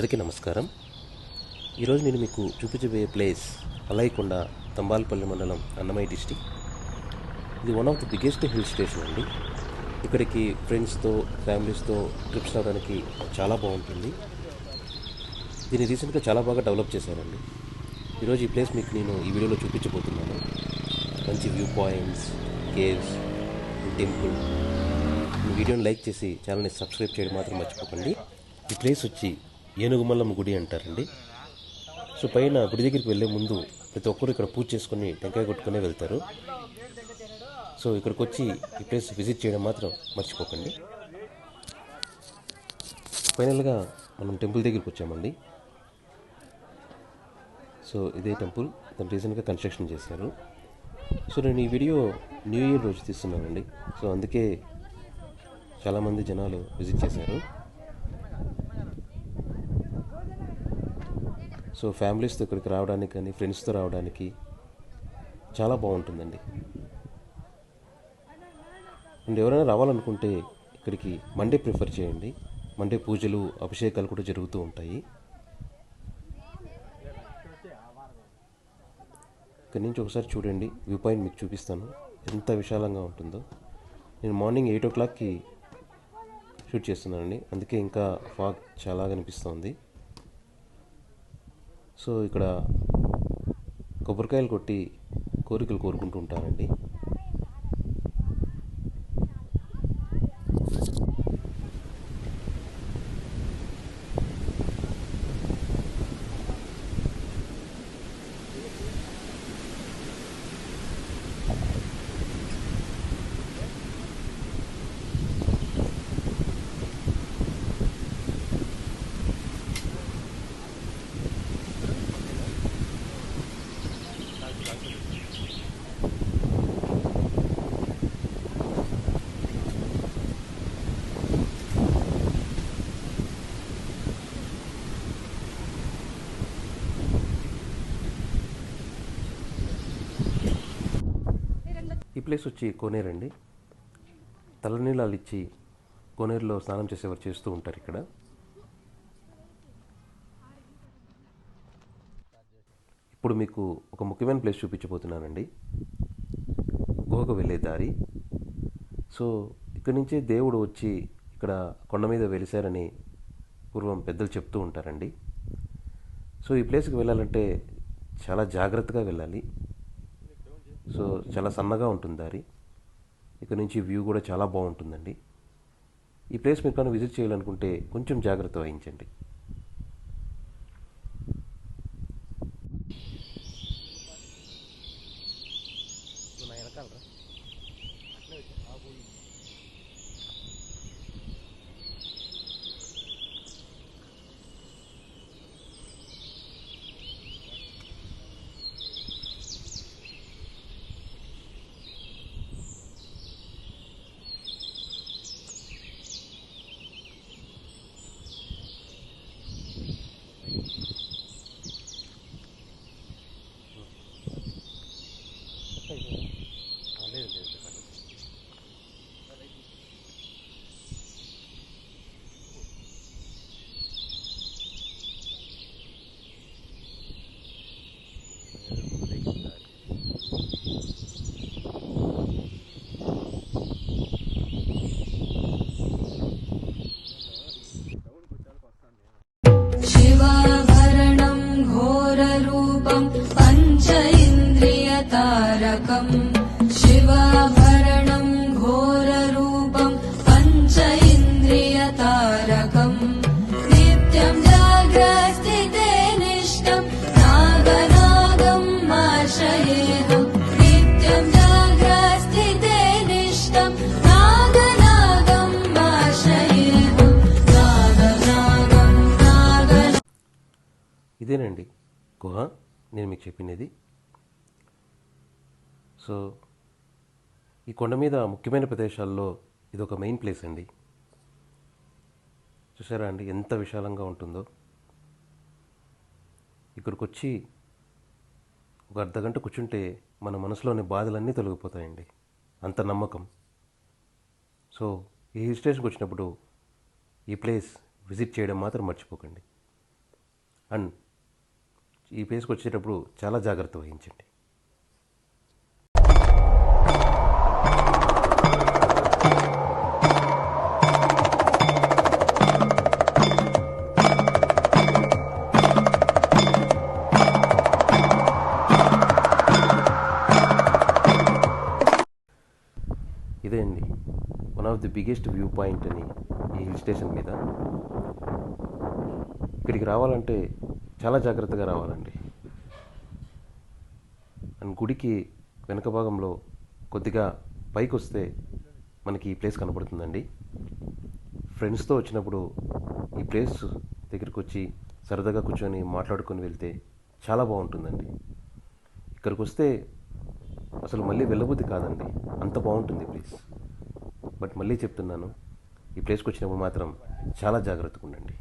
అందరికీ నమస్కారం. ఈరోజు నేను మీకు చూపించబోయే ప్లేస్ అలైకొండ, తంబాలపల్లి మండలం, అన్నమయ్య డిస్టిక్. ఇది one of the biggest hill station అండి. ఇక్కడికి ఫ్రెండ్స్తో, ఫ్యామిలీస్తో ట్రిప్స్ రావడానికి చాలా బాగుంటుంది. దీన్ని రీసెంట్గా చాలా బాగా డెవలప్ చేశారండి. ఈరోజు ఈ ప్లేస్ మీకు నేను ఈ వీడియోలో చూపించబోతున్నాను. మంచి వ్యూ పాయింట్స్, కేవ్స్, టెంపుల్. ఈ వీడియోని లైక్ చేసి ఛానల్ని సబ్స్క్రైబ్ చేయడం మాత్రం మర్చిపోకండి. ఈ ప్లేస్ వచ్చి ఏనుగుమల్లమ్మ గుడి అంటారండి. సో పైన గుడి దగ్గరికి వెళ్ళే ముందు ప్రతి ఒక్కరు ఇక్కడ పూజ చేసుకుని టెంకాయ కొట్టుకునే వెళ్తారు. సో ఇక్కడికి వచ్చి ఈ ప్లేస్ విజిట్ చేయడం మాత్రం మర్చిపోకండి. ఫైనల్గా మనం టెంపుల్ దగ్గరికి వచ్చామండి. సో ఇదే టెంపుల్, దాన్ని రీసెంట్గా కన్స్ట్రక్షన్ చేశారు. సో నేను ఈ వీడియో న్యూ ఇయర్ రోజు తీస్తున్నానండి. సో అందుకే చాలామంది జనాలు విజిట్ చేశారు. సో ఫ్యామిలీస్తో ఇక్కడికి రావడానికి కానీ ఫ్రెండ్స్తో రావడానికి చాలా బాగుంటుందండి. అండ్ ఎవరైనా రావాలనుకుంటే ఇక్కడికి మండే ప్రిఫర్ చేయండి. మండే పూజలు, అభిషేకాలు కూడా జరుగుతూ ఉంటాయి. ఇక్కడి నుంచి ఒకసారి చూడండి, వ్యూ పాయింట్ మీకు చూపిస్తాను ఎంత విశాలంగా ఉంటుందో. నేను మార్నింగ్ 8 o'clockకి షూట్ చేస్తున్నానండి, అందుకే ఇంకా ఫాగ్ చాలా కనిపిస్తుంది. సో ఇక్కడ కొబ్బరికాయలు కొట్టి కోరికలు కోరుకుంటూ ఉంటారండి. ఈ ప్లేస్ వచ్చి కోనేరు అండి. తలనీళ్ళాలు ఇచ్చి కోనేరులో స్నానం చేసేవారు చేస్తూ ఉంటారు ఇక్కడ. ఇప్పుడు మీకు ఒక ముఖ్యమైన ప్లేస్ చూపించబోతున్నానండి, గుహకు వెళ్ళే దారి. సో ఇక్కడి నుంచే దేవుడు వచ్చి ఇక్కడ కొండ మీద వెలిశారని పూర్వం పెద్దలు చెప్తూ ఉంటారండి. సో ఈ ప్లేస్కి వెళ్ళాలంటే చాలా జాగ్రత్తగా వెళ్ళాలి. సో చాలా సన్నగా ఉంటుంది దారి. ఇక్కడ నుంచి వ్యూ కూడా చాలా బాగుంటుందండి. ఈ ప్లేస్ మీరు కానీ విజిట్ చేయాలనుకుంటే కొంచెం జాగ్రత్త వహించండి. शिवाभरणं घोररूपं पञ्च इन्द्रियतारकम् शिवाभरणं घोररूपं पञ्च इन्द्रियतारकम् नित्यं जाग्रस्थिते निष्ठं नागनागं मार्शयेऽहं नित्यं जाग्रस्थिते निष्ठं नागनागं मार्शयेऽहं नागनागं ఇదేనండి గుహ నేను మీకు చెప్పినది. సో ఈ కొండ మీద ముఖ్యమైన ప్రదేశాల్లో ఇది ఒక మెయిన్ ప్లేస్ అండి. చూసారా అండి ఎంత విశాలంగా ఉంటుందో. ఇక్కడికి వచ్చి ఒక అర్ధగంట కూర్చుంటే మన మనసులోని బాధలన్నీ తొలగిపోతాయండి, అంత నమ్మకం. సో ఈ హిల్ స్టేషన్కి వచ్చినప్పుడు ఈ ప్లేస్ విజిట్ చేయడం మాత్రం మర్చిపోకండి. అండ్ ఈ ప్లేస్కి వచ్చేటప్పుడు చాలా జాగ్రత్త వహించండి. ఇదే అండి one of the biggest view point అని ఈ హిల్ స్టేషన్ మీద. ఇక్కడికి రావాలంటే చాలా జాగ్రత్తగా రావాలండి. అండ్ గుడికి వెనక భాగంలో కొద్దిగా పైకి వస్తే మనకి ఈ ప్లేస్ కనపడుతుందండి. ఫ్రెండ్స్తో వచ్చినప్పుడు ఈ ప్లేస్ దగ్గరికి వచ్చి సరదాగా కూర్చొని మాట్లాడుకొని వెళ్తే చాలా బాగుంటుందండి. ఇక్కడికి వస్తే అసలు మళ్ళీ వెళ్ళబుద్ధి కాదండి, అంత బాగుంటుంది ఈ ప్లేస్. బట్ మళ్ళీ చెప్తున్నాను, ఈ ప్లేస్కి వచ్చినప్పుడు మాత్రం చాలా జాగ్రత్తగా ఉండండి.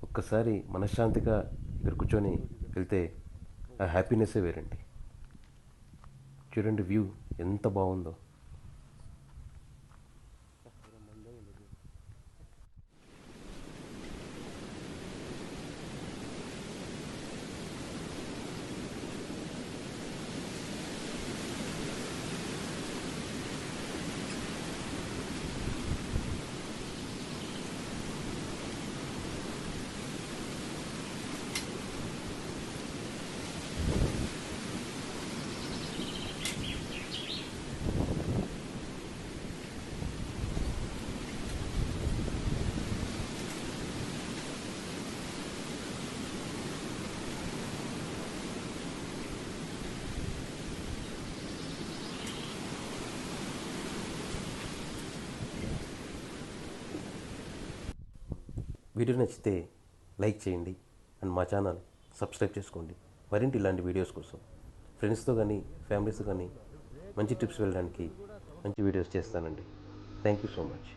ఒక్కసారి మనశ్శాంతిగా ఇక్కడ కూర్చొని వెళ్తే ఆ హ్యాపీనెస్సే వేరండి. చూడండి వ్యూ ఎంత బాగుందో. వీడియో నచ్చితే లైక్ చేయండి అండ్ మా ఛానల్ సబ్స్క్రైబ్ చేసుకోండి. మరింటి ఇలాంటి వీడియోస్ కోసం ఫ్రెండ్స్తో కానీ ఫ్యామిలీస్తో కానీ మంచి టిప్స్ వెళ్ళడానికి మంచి వీడియోస్ చేస్తానండి. Thank you so much.